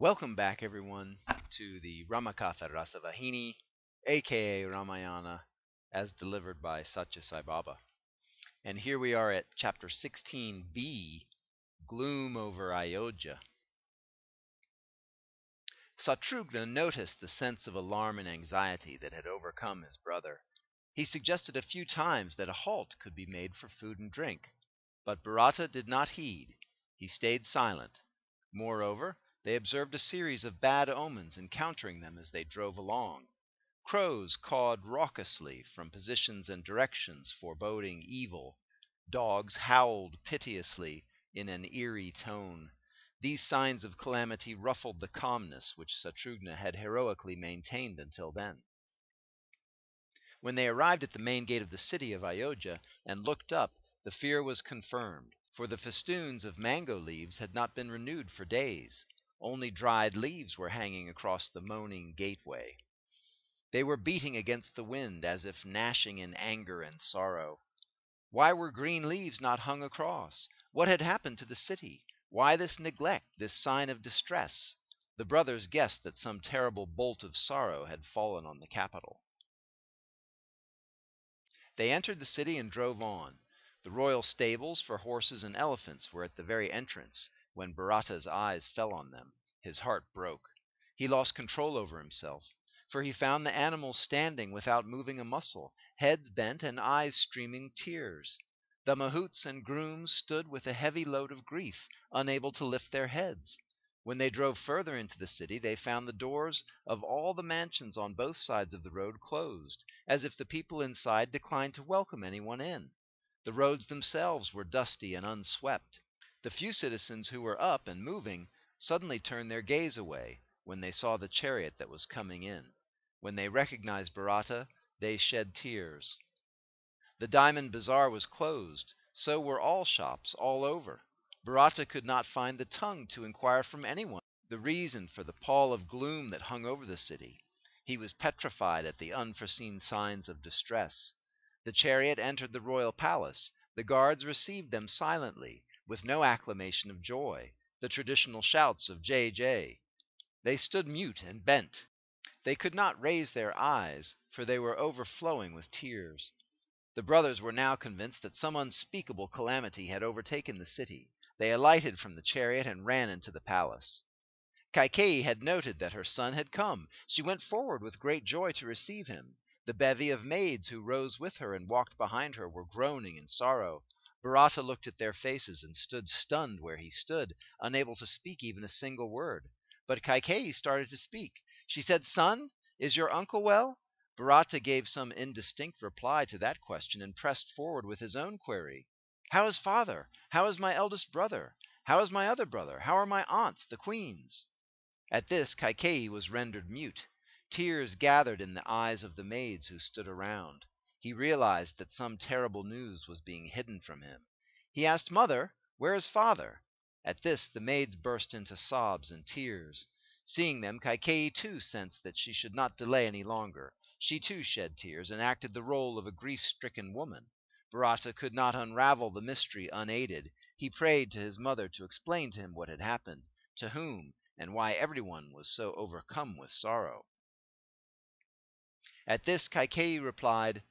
Welcome back, everyone, to the Ramakatha Rasavahini, aka Ramayana, as delivered by Satya Sai Baba. And here we are at chapter 16b, Gloom over Ayodhya. Satrughna noticed the sense of alarm and anxiety that had overcome his brother. He suggested a few times that a halt could be made for food and drink, but Bharata did not heed. He stayed silent. Moreover, they observed a series of bad omens encountering them as they drove along. Crows cawed raucously from positions and directions foreboding evil. Dogs howled piteously in an eerie tone. These signs of calamity ruffled the calmness which Satrughna had heroically maintained until then. When they arrived at the main gate of the city of Ayodhya and looked up, the fear was confirmed, for the festoons of mango leaves had not been renewed for days. Only dried leaves were hanging across the moaning gateway. They were beating against the wind as if gnashing in anger and sorrow. Why were green leaves not hung across? What had happened to the city? Why this neglect, this sign of distress? The brothers guessed that some terrible bolt of sorrow had fallen on the capital. They entered the city and drove on. The royal stables for horses and elephants were at the very entrance. When Bharata's eyes fell on them, his heart broke. He lost control over himself, for he found the animals standing without moving a muscle, heads bent and eyes streaming tears. The mahouts and grooms stood with a heavy load of grief, unable to lift their heads. When they drove further into the city, they found the doors of all the mansions on both sides of the road closed, as if the people inside declined to welcome anyone in. The roads themselves were dusty and unswept. The few citizens who were up and moving suddenly turned their gaze away when they saw the chariot that was coming in. When they recognized Bharata, they shed tears. The diamond bazaar was closed, so were all shops all over. Bharata could not find the tongue to inquire from anyone the reason for the pall of gloom that hung over the city. He was petrified at the unforeseen signs of distress. The chariot entered the royal palace. The guards received them silently, with no acclamation of joy, the traditional shouts of Jai Jai. They stood mute and bent. They could not raise their eyes, for they were overflowing with tears. The brothers were now convinced that some unspeakable calamity had overtaken the city. They alighted from the chariot and ran into the palace. Kaikeyi had noted that her son had come. She went forward with great joy to receive him. The bevy of maids who rose with her and walked behind her were groaning in sorrow. Bharata looked at their faces and stood stunned where he stood, unable to speak even a single word. But Kaikeyi started to speak. She said, "Son, is your uncle well?" Bharata gave some indistinct reply to that question and pressed forward with his own query. "How is father? How is my eldest brother? How is my other brother? How are my aunts, the queens?" At this Kaikeyi was rendered mute. Tears gathered in the eyes of the maids who stood around. He realized that some terrible news was being hidden from him. He asked, "Mother, where is father?" At this the maids burst into sobs and tears. Seeing them, Kaikeyi too sensed that she should not delay any longer. She too shed tears and acted the role of a grief-stricken woman. Bharata could not unravel the mystery unaided. He prayed to his mother to explain to him what had happened, to whom, and why everyone was so overcome with sorrow. At this Kaikeyi replied,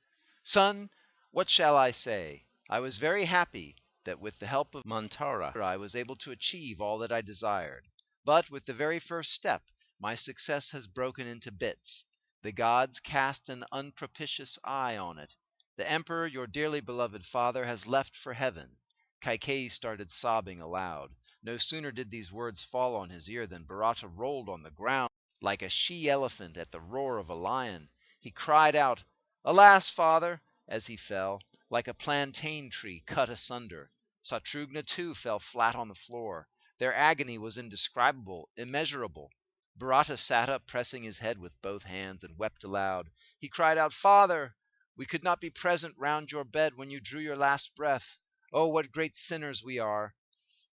"Son, what shall I say? I was very happy that with the help of Manthara I was able to achieve all that I desired. But with the very first step, my success has broken into bits. The gods cast an unpropitious eye on it. The emperor, your dearly beloved father, has left for heaven." Kaikeyi started sobbing aloud. No sooner did these words fall on his ear than Bharata rolled on the ground like a she-elephant at the roar of a lion. He cried out, "Alas, father!" as he fell, like a plantain tree cut asunder. Satrughna too fell flat on the floor. Their agony was indescribable, immeasurable. Bharata sat up, pressing his head with both hands, and wept aloud. He cried out, "Father! We could not be present round your bed when you drew your last breath. Oh, what great sinners we are!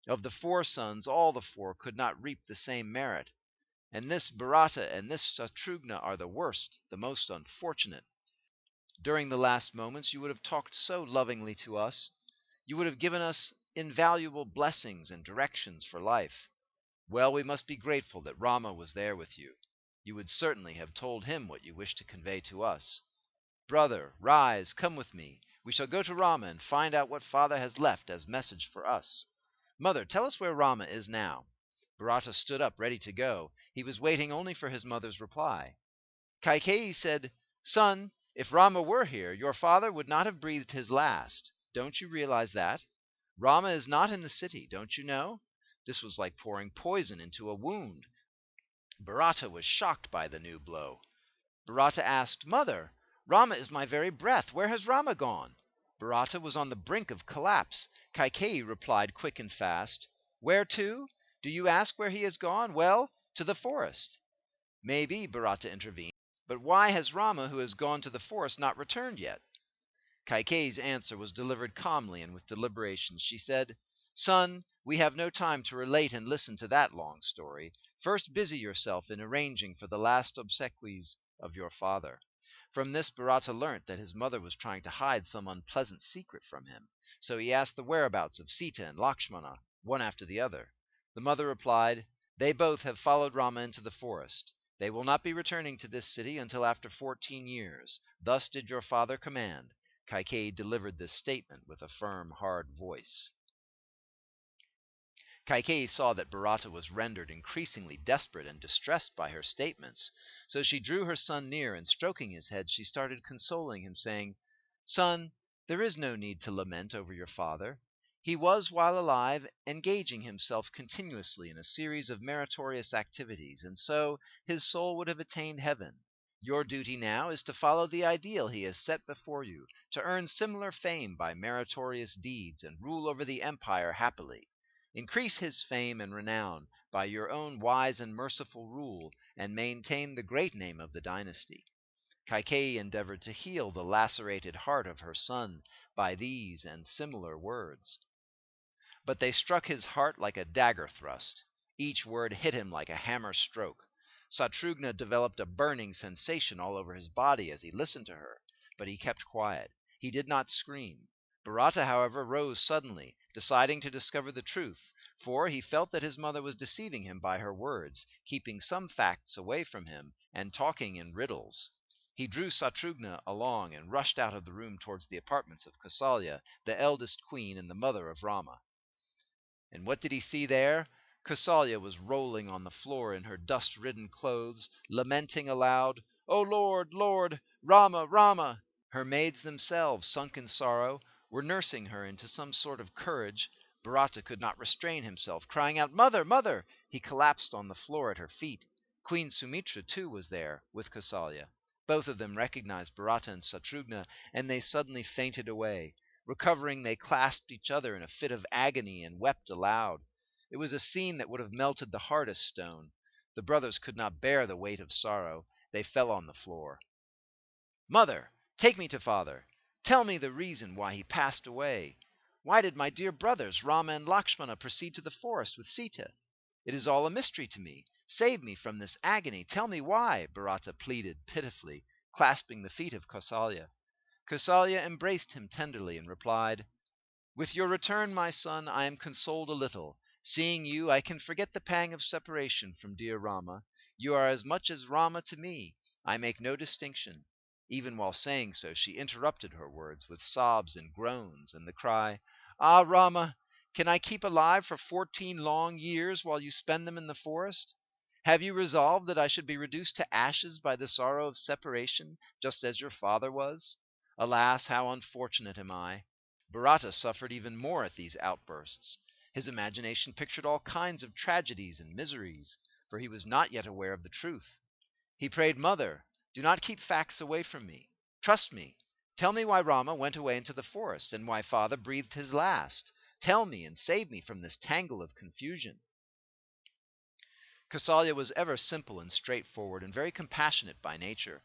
Of the 4 sons, all the 4 could not reap the same merit. And this Bharata and this Satrughna are the worst, the most unfortunate. During the last moments you would have talked so lovingly to us. You would have given us invaluable blessings and directions for life. Well, we must be grateful that Rama was there with you. You would certainly have told him what you wish to convey to us. Brother, rise, come with me. We shall go to Rama and find out what father has left as message for us. Mother, tell us where Rama is now." Bharata stood up, ready to go. He was waiting only for his mother's reply. Kaikeyi said, "Son, if Rama were here, your father would not have breathed his last. Don't you realize that? Rama is not in the city, don't you know?" This was like pouring poison into a wound. Bharata was shocked by the new blow. Bharata asked, "Mother, Rama is my very breath. Where has Rama gone?" Bharata was on the brink of collapse. Kaikeyi replied quick and fast, "Where to? Do you ask where he has gone? Well, to the forest." "Maybe," Bharata intervened, "but why has Rama, who has gone to the forest, not returned yet?" Kaikeyi's answer was delivered calmly and with deliberation. She said, "Son, we have no time to relate and listen to that long story. First busy yourself in arranging for the last obsequies of your father." From this Bharata learnt that his mother was trying to hide some unpleasant secret from him, so he asked the whereabouts of Sita and Lakshmana, one after the other. The mother replied, "They both have followed Rama into the forest. They will not be returning to this city until after 14 years. Thus did your father command." Kaikeyi delivered this statement with a firm, hard voice. Kaikeyi saw that Bharata was rendered increasingly desperate and distressed by her statements, so she drew her son near, and stroking his head, she started consoling him, saying, "Son, there is no need to lament over your father. He was, while alive, engaging himself continuously in a series of meritorious activities, and so his soul would have attained heaven. Your duty now is to follow the ideal he has set before you, to earn similar fame by meritorious deeds, and rule over the empire happily. Increase his fame and renown by your own wise and merciful rule, and maintain the great name of the dynasty." Kaikeyi endeavored to heal the lacerated heart of her son by these and similar words, but they struck his heart like a dagger thrust. Each word hit him like a hammer stroke. Satrughna developed a burning sensation all over his body as he listened to her, but he kept quiet. He did not scream. Bharata, however, rose suddenly, deciding to discover the truth, for he felt that his mother was deceiving him by her words, keeping some facts away from him, and talking in riddles. He drew Satrughna along and rushed out of the room towards the apartments of Kausalya, the eldest queen and the mother of Rama. And what did he see there? Kausalya was rolling on the floor in her dust-ridden clothes, lamenting aloud, "O Lord, Lord, Rama, Rama!" Her maids themselves, sunk in sorrow, were nursing her into some sort of courage. Bharata could not restrain himself, crying out, "Mother, mother!" He collapsed on the floor at her feet. Queen Sumitra, too, was there, with Kausalya. Both of them recognized Bharata and Satrughna, and they suddenly fainted away. Recovering, they clasped each other in a fit of agony and wept aloud. It was a scene that would have melted the hardest stone. The brothers could not bear the weight of sorrow. They fell on the floor. "Mother, take me to father. Tell me the reason why he passed away. Why did my dear brothers, Rama and Lakshmana, proceed to the forest with Sita? It is all a mystery to me. Save me from this agony. Tell me why," Bharata pleaded pitifully, clasping the feet of Kausalya. Kausalya embraced him tenderly and replied, "With your return, my son, I am consoled a little. Seeing you, I can forget the pang of separation from dear Rama. You are as much as Rama to me. I make no distinction." Even while saying so, she interrupted her words with sobs and groans, and the cry, "Ah, Rama, can I keep alive for 14 long years while you spend them in the forest? Have you resolved that I should be reduced to ashes by the sorrow of separation, just as your father was? Alas, how unfortunate am I!" Bharata suffered even more at these outbursts. His imagination pictured all kinds of tragedies and miseries, for he was not yet aware of the truth. He prayed, "Mother, do not keep facts away from me. Trust me. Tell me why Rama went away into the forest, and why father breathed his last. Tell me, and save me from this tangle of confusion." Kausalya was ever simple and straightforward, and very compassionate by nature.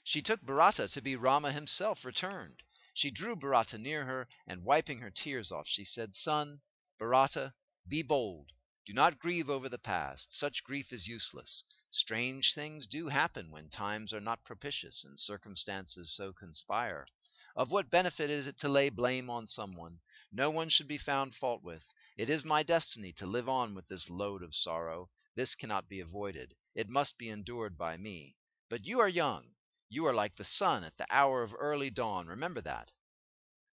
She took Bharata to be Rama himself returned. She drew Bharata near her, and wiping her tears off, she said, "Son, Bharata, be bold. Do not grieve over the past. Such grief is useless. Strange things do happen when times are not propitious and circumstances so conspire. Of what benefit is it to lay blame on someone? No one should be found fault with. It is my destiny to live on with this load of sorrow. This cannot be avoided. It must be endured by me. But you are young. You are like the sun at the hour of early dawn. Remember that.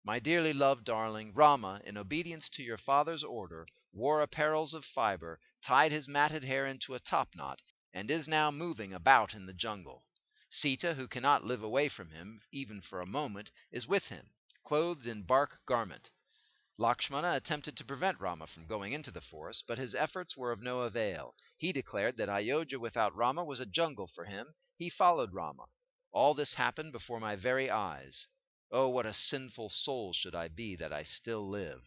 My dearly loved darling, Rama, in obedience to your father's order, wore apparels of fiber, tied his matted hair into a topknot, and is now moving about in the jungle. Sita, who cannot live away from him, even for a moment, is with him, clothed in bark garment. Lakshmana attempted to prevent Rama from going into the forest, but his efforts were of no avail. He declared that Ayodhya without Rama was a jungle for him. He followed Rama. All this happened before my very eyes. Oh, what a sinful soul should I be that I still live!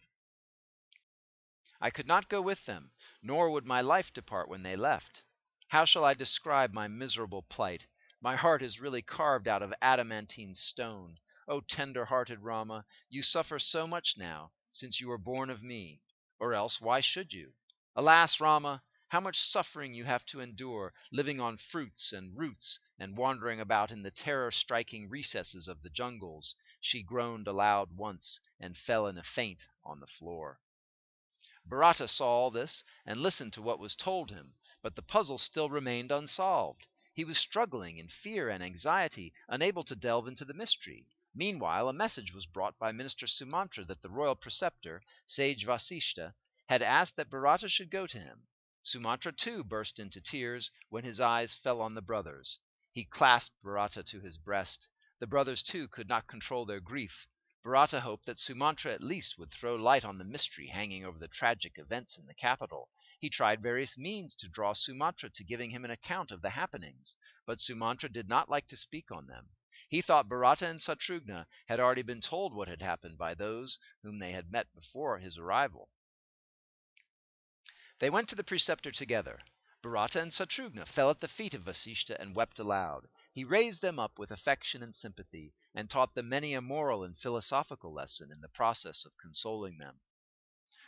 I could not go with them, nor would my life depart when they left. How shall I describe my miserable plight? My heart is really carved out of adamantine stone. O tender-hearted Rama, you suffer so much now, since you were born of me. Or else, why should you? Alas, Rama, how much suffering you have to endure, living on fruits and roots, and wandering about in the terror-striking recesses of the jungles. She groaned aloud once, and fell in a faint on the floor. Bharata saw all this, and listened to what was told him, but the puzzle still remained unsolved. He was struggling in fear and anxiety, unable to delve into the mystery. Meanwhile, a message was brought by Minister Sumantra that the royal preceptor, sage Vasishta, had asked that Bharata should go to him. Sumantra too burst into tears when his eyes fell on the brothers. He clasped Bharata to his breast. The brothers too could not control their grief. Bharata hoped that Sumantra at least would throw light on the mystery hanging over the tragic events in the capital. He tried various means to draw Sumantra to giving him an account of the happenings, but Sumantra did not like to speak on them. He thought Bharata and Satrughna had already been told what had happened by those whom they had met before his arrival. They went to the preceptor together. Bharata and Satrughna fell at the feet of Vasishta and wept aloud. He raised them up with affection and sympathy, and taught them many a moral and philosophical lesson in the process of consoling them.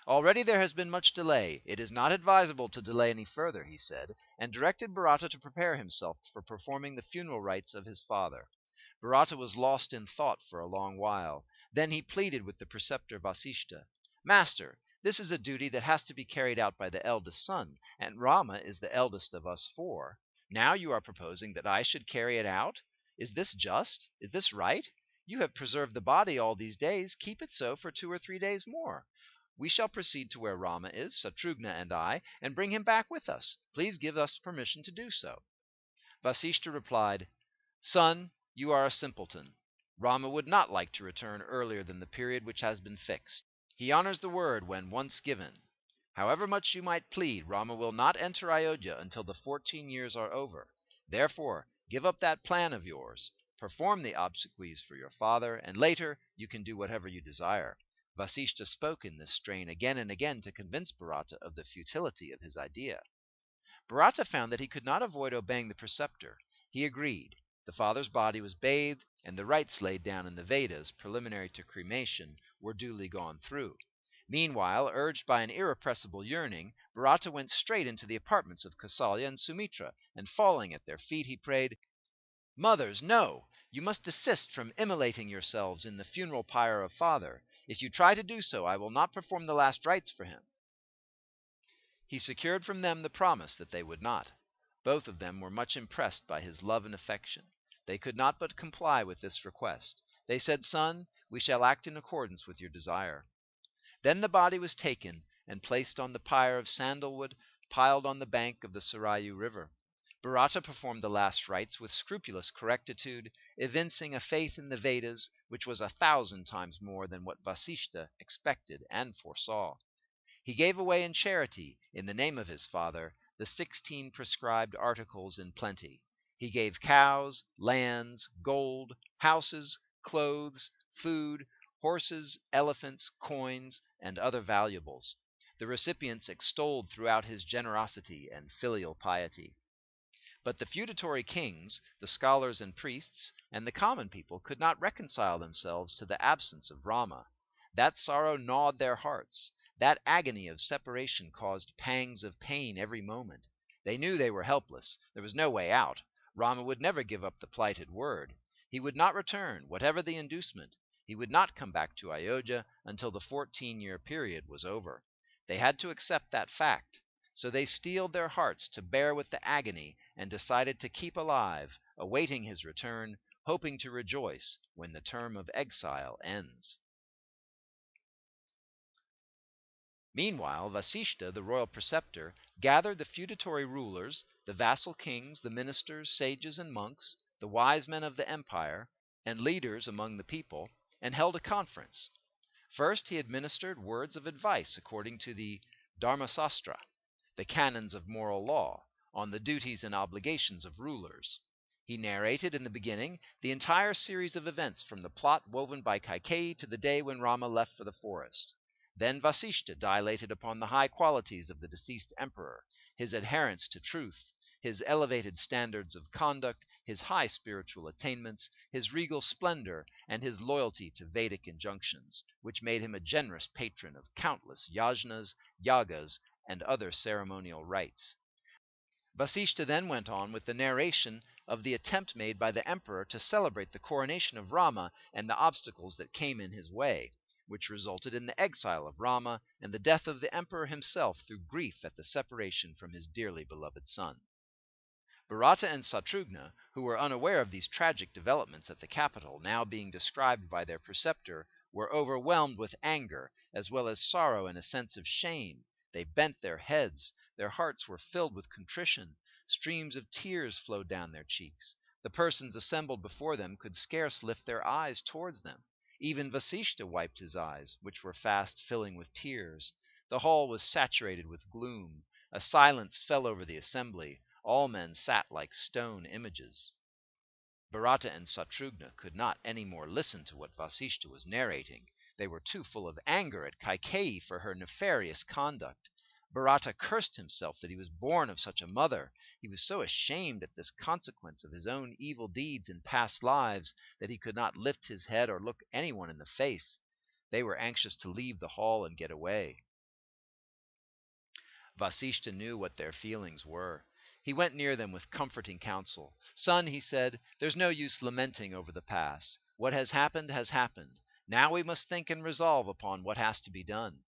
Already there has been much delay. It is not advisable to delay any further, he said, and directed Bharata to prepare himself for performing the funeral rites of his father. Bharata was lost in thought for a long while. Then he pleaded with the preceptor Vasishta. Master, this is a duty that has to be carried out by the eldest son, and Rama is the eldest of us four. Now you are proposing that I should carry it out? Is this just? Is this right? You have preserved the body all these days. Keep it so for 2 or 3 days more. We shall proceed to where Rama is, Satrughna and I, and bring him back with us. Please give us permission to do so. Vasishta replied, Son, you are a simpleton. Rama would not like to return earlier than the period which has been fixed. He honors the word when once given. However much you might plead, Rama will not enter Ayodhya until the 14 years are over. Therefore, give up that plan of yours. Perform the obsequies for your father, and later you can do whatever you desire. Vasishta spoke in this strain again and again to convince Bharata of the futility of his idea. Bharata found that he could not avoid obeying the preceptor. He agreed. The father's body was bathed, and the rites laid down in the Vedas, preliminary to cremation, were duly gone through. Meanwhile, urged by an irrepressible yearning, Bharata went straight into the apartments of Kausalya and Sumitra, and falling at their feet, he prayed, Mothers, no! You must desist from immolating yourselves in the funeral pyre of father. If you try to do so, I will not perform the last rites for him. He secured from them the promise that they would not. Both of them were much impressed by his love and affection. They could not but comply with this request. They said, Son, we shall act in accordance with your desire. Then the body was taken and placed on the pyre of sandalwood piled on the bank of the Sarayu River. Bharata performed the last rites with scrupulous correctitude, evincing a faith in the Vedas which was 1,000 times more than what Vasishta expected and foresaw. He gave away in charity, in the name of his father, the 16 prescribed articles in plenty. He gave cows, lands, gold, houses, clothes, food, horses, elephants, coins, and other valuables. The recipients extolled throughout his generosity and filial piety. But the feudatory kings, the scholars and priests, and the common people could not reconcile themselves to the absence of Rama. That sorrow gnawed their hearts. That agony of separation caused pangs of pain every moment. They knew they were helpless. There was no way out. Rama would never give up the plighted word. He would not return, whatever the inducement. He would not come back to Ayodhya until the 14-year period was over. They had to accept that fact, so they steeled their hearts to bear with the agony and decided to keep alive, awaiting his return, hoping to rejoice when the term of exile ends. Meanwhile, Vasishta, the royal preceptor, gathered the feudatory rulers, the vassal kings, the ministers, sages, and monks, the wise men of the empire, and leaders among the people, and held a conference. First, he administered words of advice according to the Dharmasastra, the canons of moral law, on the duties and obligations of rulers. He narrated in the beginning the entire series of events from the plot woven by Kaikeyi to the day when Rama left for the forest. Then Vasishta dilated upon the high qualities of the deceased emperor, his adherence to truth, his elevated standards of conduct, his high spiritual attainments, his regal splendor, and his loyalty to Vedic injunctions, which made him a generous patron of countless yajnas, yagas, and other ceremonial rites. Vasishta then went on with the narration of the attempt made by the emperor to celebrate the coronation of Rama and the obstacles that came in his way, which resulted in the exile of Rama and the death of the emperor himself through grief at the separation from his dearly beloved son. Bharata and Satrughna, who were unaware of these tragic developments at the capital now being described by their preceptor, were overwhelmed with anger, as well as sorrow and a sense of shame. They bent their heads, their hearts were filled with contrition, streams of tears flowed down their cheeks. The persons assembled before them could scarce lift their eyes towards them. Even Vasishta wiped his eyes, which were fast filling with tears. The hall was saturated with gloom. A silence fell over the assembly. All men sat like stone images. Bharata and Satrughna could not any more listen to what Vasishta was narrating. They were too full of anger at Kaikeyi for her nefarious conduct. Bharata cursed himself that he was born of such a mother. He was so ashamed at this consequence of his own evil deeds in past lives that he could not lift his head or look anyone in the face. They were anxious to leave the hall and get away. Vasishta knew what their feelings were. He went near them with comforting counsel. "Son," he said, "there's no use lamenting over the past. What has happened has happened. Now we must think and resolve upon what has to be done.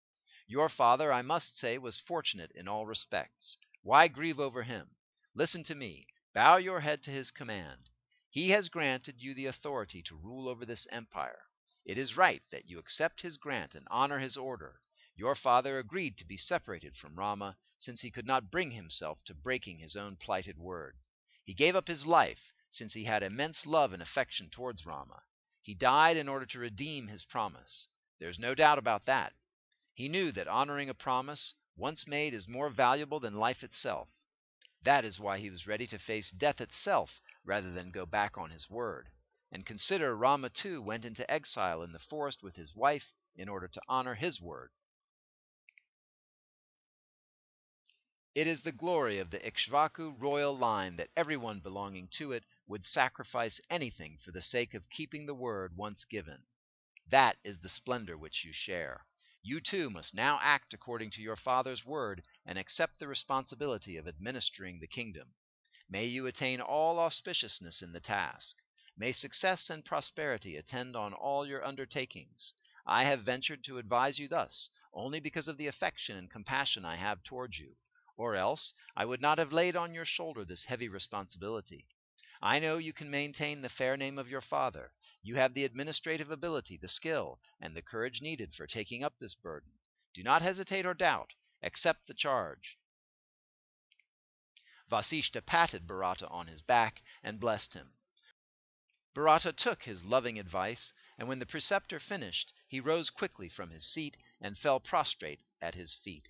Your father, I must say, was fortunate in all respects. Why grieve over him? Listen to me. Bow your head to his command. He has granted you the authority to rule over this empire. It is right that you accept his grant and honor his order. Your father agreed to be separated from Rama, since he could not bring himself to breaking his own plighted word. He gave up his life, since he had immense love and affection towards Rama. He died in order to redeem his promise. There's no doubt about that. He knew that honoring a promise once made is more valuable than life itself. That is why he was ready to face death itself rather than go back on his word. And consider, Rama too went into exile in the forest with his wife in order to honor his word. It is the glory of the Ikshvaku royal line that everyone belonging to it would sacrifice anything for the sake of keeping the word once given. That is the splendor which you share. You too must now act according to your father's word and accept the responsibility of administering the kingdom. May you attain all auspiciousness in the task. May success and prosperity attend on all your undertakings. I have ventured to advise you thus only because of the affection and compassion I have towards you, or else I would not have laid on your shoulder this heavy responsibility. I know you can maintain the fair name of your father. You have the administrative ability, the skill, and the courage needed for taking up this burden. Do not hesitate or doubt. Accept the charge." Vasishta patted Bharata on his back and blessed him. Bharata took his loving advice, and when the preceptor finished, he rose quickly from his seat and fell prostrate at his feet.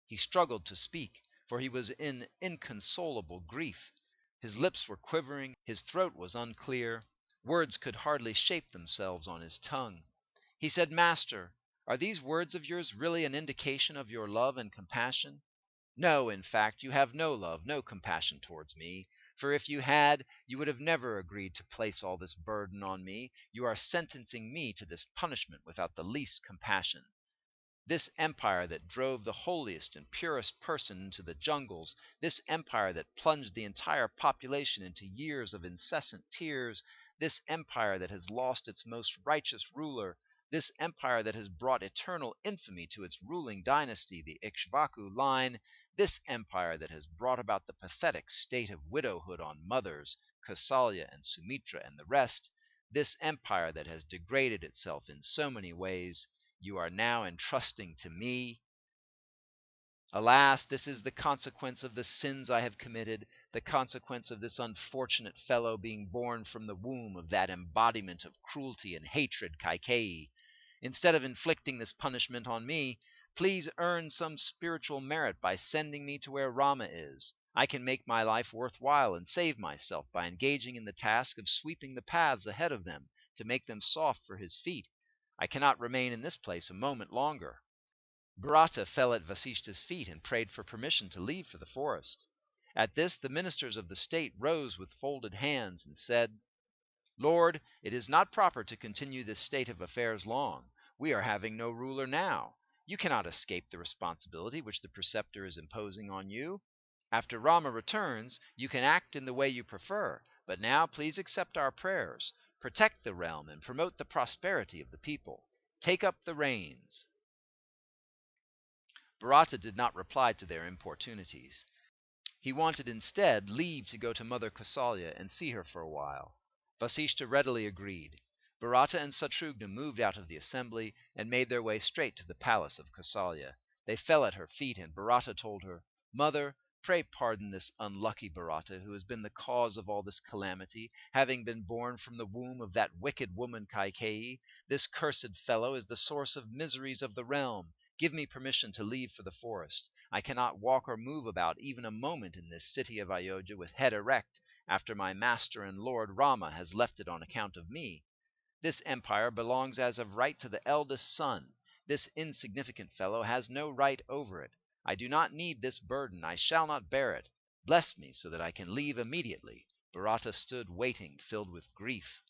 He struggled to speak, for he was in inconsolable grief. His lips were quivering, his throat was unclear, words could hardly shape themselves on his tongue. He said, "Master, are these words of yours really an indication of your love and compassion? No, in fact, you have no love, no compassion towards me, for if you had, you would have never agreed to place all this burden on me. You are sentencing me to this punishment without the least compassion. This empire that drove the holiest and purest person into the jungles, this empire that plunged the entire population into years of incessant tears, this empire that has lost its most righteous ruler, this empire that has brought eternal infamy to its ruling dynasty, the Ikshvaku line, this empire that has brought about the pathetic state of widowhood on mothers, Kausalya and Sumitra and the rest, this empire that has degraded itself in so many ways, you are now entrusting to me. Alas, this is the consequence of the sins I have committed, the consequence of this unfortunate fellow being born from the womb of that embodiment of cruelty and hatred, Kaikeyi. Instead of inflicting this punishment on me, please earn some spiritual merit by sending me to where Rama is. I can make my life worthwhile and save myself by engaging in the task of sweeping the paths ahead of them to make them soft for his feet. I cannot remain in this place a moment longer. Bharata fell at Vasishta's feet and prayed for permission to leave for the forest. At this the ministers of the state rose with folded hands and said, Lord, it is not proper to continue this state of affairs long. We are having no ruler now. You cannot escape the responsibility which the preceptor is imposing on you. After Rama returns, you can act in the way you prefer, but now please accept our prayers. Protect the realm and promote the prosperity of the people. Take up the reins. Bharata did not reply to their importunities. He wanted instead leave to go to Mother Kausalya and see her for a while. Vasishta readily agreed. Bharata and Satrughna moved out of the assembly and made their way straight to the palace of Kausalya. They fell at her feet, and Bharata told her, Mother, pray pardon this unlucky Bharata, who has been the cause of all this calamity, having been born from the womb of that wicked woman Kaikeyi. This cursed fellow is the source of miseries of the realm. Give me permission to leave for the forest. I cannot walk or move about even a moment in this city of Ayodhya with head erect, after my master and lord Rama has left it on account of me. This empire belongs as of right to the eldest son. This insignificant fellow has no right over it. I do not need this burden. I shall not bear it. Bless me so that I can leave immediately. Bharata stood waiting, filled with grief.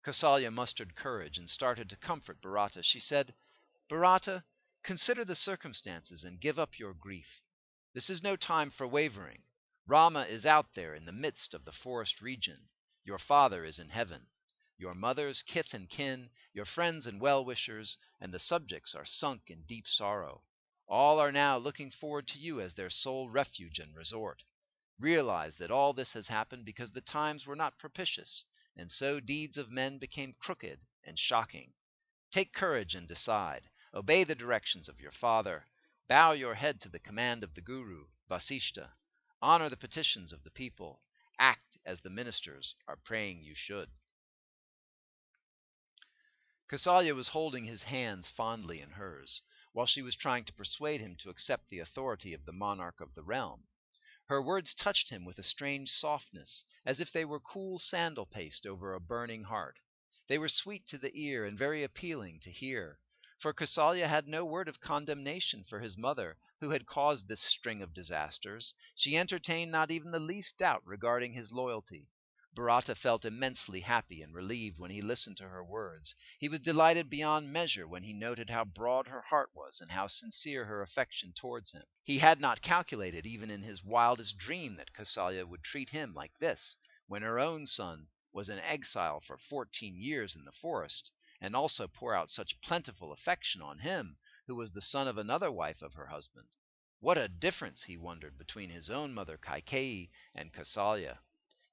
Kausalya mustered courage and started to comfort Bharata. She said, Bharata, consider the circumstances and give up your grief. This is no time for wavering. Rama is out there in the midst of the forest region. Your father is in heaven. Your mother's kith and kin, your friends and well-wishers, and the subjects are sunk in deep sorrow. All are now looking forward to you as their sole refuge and resort. Realize that all this has happened because the times were not propitious, and so deeds of men became crooked and shocking. Take courage and decide. Obey the directions of your father. Bow your head to the command of the Guru, Vasishta. Honor the petitions of the people. Act as the ministers are praying you should. Kausalya was holding his hands fondly in hers, while she was trying to persuade him to accept the authority of the monarch of the realm. Her words touched him with a strange softness, as if they were cool sandal paste over a burning heart. They were sweet to the ear and very appealing to hear, for Kausalya had no word of condemnation for his mother, who had caused this string of disasters. She entertained not even the least doubt regarding his loyalty. Bharata felt immensely happy and relieved when he listened to her words. He was delighted beyond measure when he noted how broad her heart was and how sincere her affection towards him. He had not calculated even in his wildest dream that Kausalya would treat him like this, when her own son was in exile for 14 years in the forest, and also pour out such plentiful affection on him, who was the son of another wife of her husband. What a difference, he wondered, between his own mother Kaikeyi and Kausalya.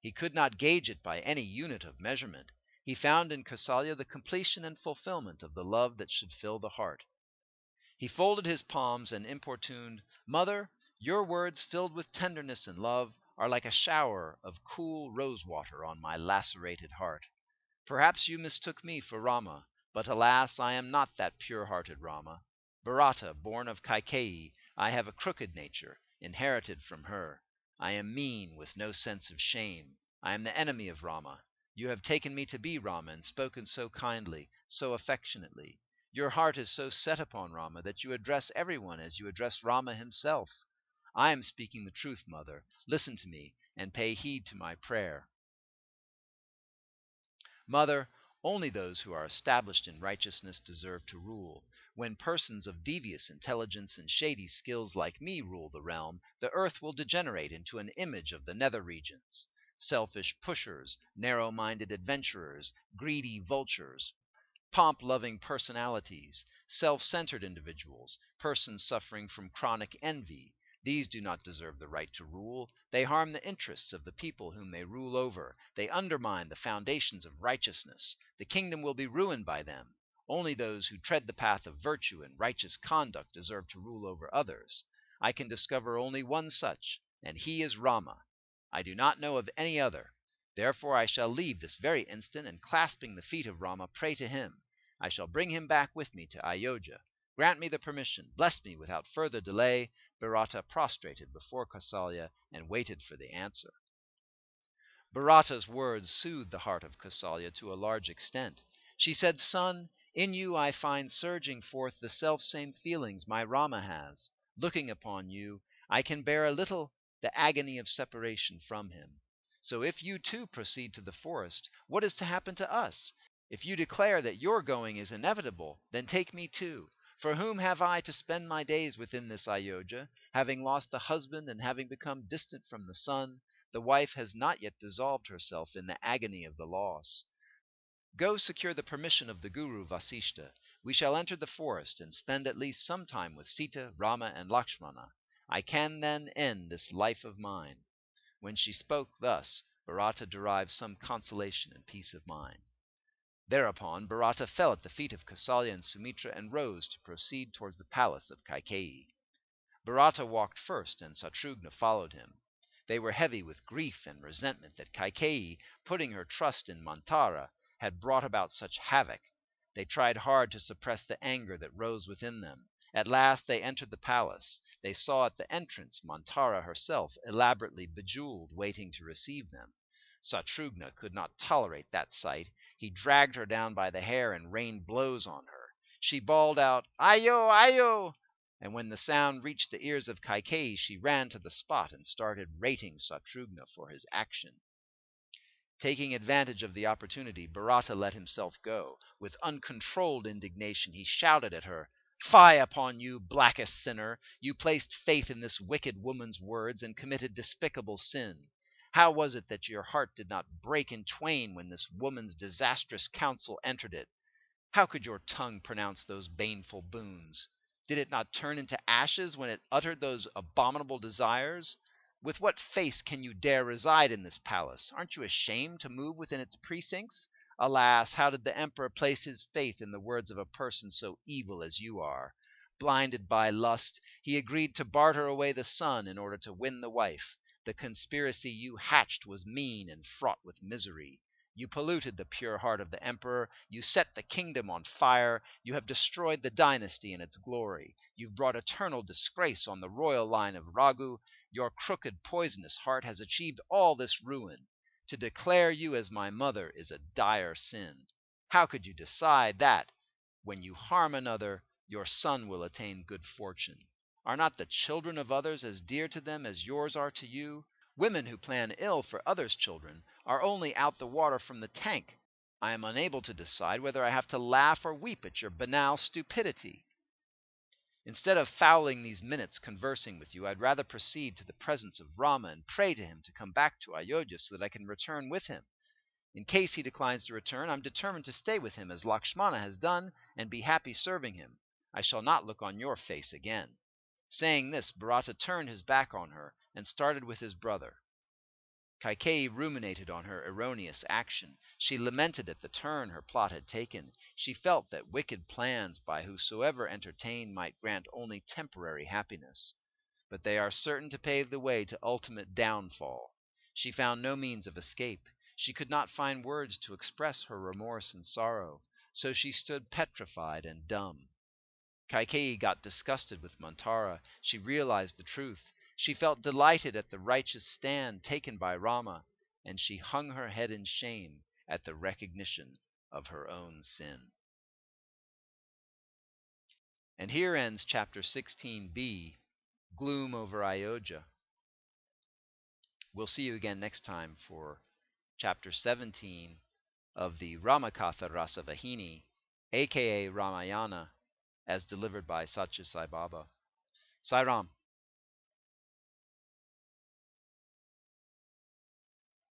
He could not gauge it by any unit of measurement. He found in Kausalya the completion and fulfillment of the love that should fill the heart. He folded his palms and importuned, Mother, your words filled with tenderness and love are like a shower of cool rose-water on my lacerated heart. Perhaps you mistook me for Rama, but alas, I am not that pure-hearted Rama. Bharata, born of Kaikeyi, I have a crooked nature, inherited from her. I am mean, with no sense of shame. I am the enemy of Rama. You have taken me to be Rama and spoken so kindly, so affectionately. Your heart is so set upon Rama that you address everyone as you address Rama himself. I am speaking the truth, Mother. Listen to me and pay heed to my prayer. Mother, only those who are established in righteousness deserve to rule. When persons of devious intelligence and shady skills like me rule the realm, the earth will degenerate into an image of the nether regions. Selfish pushers, narrow-minded adventurers, greedy vultures, pomp-loving personalities, self-centered individuals, persons suffering from chronic envy. These do not deserve the right to rule. They harm the interests of the people whom they rule over. They undermine the foundations of righteousness. The kingdom will be ruined by them. Only those who tread the path of virtue and righteous conduct deserve to rule over others. I can discover only one such, and he is Rama. I do not know of any other. Therefore I shall leave this very instant, and clasping the feet of Rama, pray to him. I shall bring him back with me to Ayodhya. Grant me the permission. Bless me without further delay. Bharata prostrated before Kausalya and waited for the answer. Bharata's words soothed the heart of Kausalya to a large extent. She said, "Son, in you I find surging forth the selfsame feelings my Rama has. Looking upon you, I can bear a little the agony of separation from him. So if you too proceed to the forest, what is to happen to us? If you declare that your going is inevitable, then take me too. For whom have I to spend my days within this Ayodhya? Having lost the husband and having become distant from the son, the wife has not yet dissolved herself in the agony of the loss. Go secure the permission of the Guru Vasishtha. We shall enter the forest and spend at least some time with Sita, Rama, and Lakshmana. I can then end this life of mine." When she spoke thus, Bharata derived some consolation and peace of mind. Thereupon Bharata fell at the feet of Kausalya and Sumitra and rose to proceed towards the palace of Kaikeyi. Bharata walked first, and Satrughna followed him. They were heavy with grief and resentment that Kaikeyi, putting her trust in Manthara, had brought about such havoc. They tried hard to suppress the anger that rose within them. At last they entered the palace. They saw at the entrance Manthara herself, elaborately bejeweled, waiting to receive them. Satrughna could not tolerate that sight. He dragged her down by the hair and rained blows on her. She bawled out, "Ayo, ayo!" And when the sound reached the ears of Kaikeyi, she ran to the spot and started rating Satrughna for his action. Taking advantage of the opportunity, Bharata let himself go. With uncontrolled indignation, he shouted at her, "Fie upon you, blackest sinner! You placed faith in this wicked woman's words and committed despicable sin. How was it that your heart did not break in twain when this woman's disastrous counsel entered it? How could your tongue pronounce those baneful boons? Did it not turn into ashes when it uttered those abominable desires? With what face can you dare reside in this palace? Aren't you ashamed to move within its precincts? Alas, how did the emperor place his faith in the words of a person so evil as you are? Blinded by lust, he agreed to barter away the son in order to win the wife. The conspiracy you hatched was mean and fraught with misery. You polluted the pure heart of the emperor. You set the kingdom on fire. You have destroyed the dynasty and its glory. You've brought eternal disgrace on the royal line of Raghu. Your crooked, poisonous heart has achieved all this ruin. To declare you as my mother is a dire sin. How could you decide that, when you harm another, your son will attain good fortune? Are not the children of others as dear to them as yours are to you? Women who plan ill for others' children are only out the water from the tank. I am unable to decide whether I have to laugh or weep at your banal stupidity. Instead of fouling these minutes conversing with you, I'd rather proceed to the presence of Rama and pray to him to come back to Ayodhya so that I can return with him. In case he declines to return, I'm determined to stay with him as Lakshmana has done and be happy serving him. I shall not look on your face again." Saying this, Bharata turned his back on her and started with his brother. Kaikeyi ruminated on her erroneous action. She lamented at the turn her plot had taken. She felt that wicked plans by whosoever entertained might grant only temporary happiness, but they are certain to pave the way to ultimate downfall. She found no means of escape. She could not find words to express her remorse and sorrow, so she stood petrified and dumb. Kaikeyi got disgusted with Manthara. She realized the truth. She felt delighted at the righteous stand taken by Rama, and she hung her head in shame at the recognition of her own sin. And here ends Chapter 16b, Gloom over Ayodhya. We'll see you again next time for Chapter 17 of the Ramakatha Rasavahini, aka Ramayana, as delivered by Satya Sai Baba. Sai Ram.